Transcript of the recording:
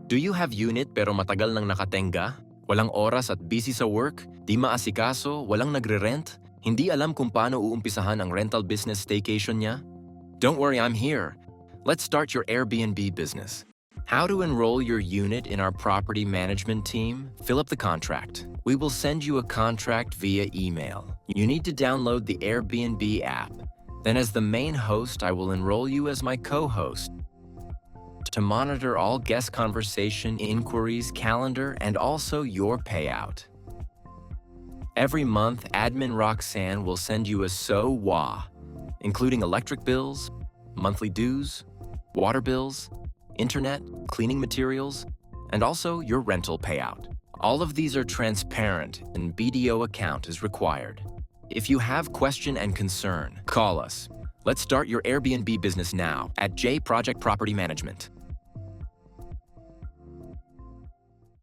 Do you have unit pero matagal nang nakatenga? Walang oras at busy sa work? Di maasikaso? Walang nagre-rent? Hindi alam kung paano uumpisahan ang rental business staycation niya? Don't worry, I'm here. Let's start your Airbnb business. How to enroll your unit in our property management team? Fill up the contract. We will send you a contract via email. You need to download the Airbnb app. Then as the main host, I will enroll you as my co-host to monitor all guest conversation, inquiries, calendar, and also your payout. Every month, admin Roxanne will send you a SOWA, including electric bills, monthly dues, water bills, internet, cleaning materials, and also your rental payout. All of these are transparent and BDO account is required. If you have question and concern, call us. Let's start your Airbnb business now at J Project Property Management.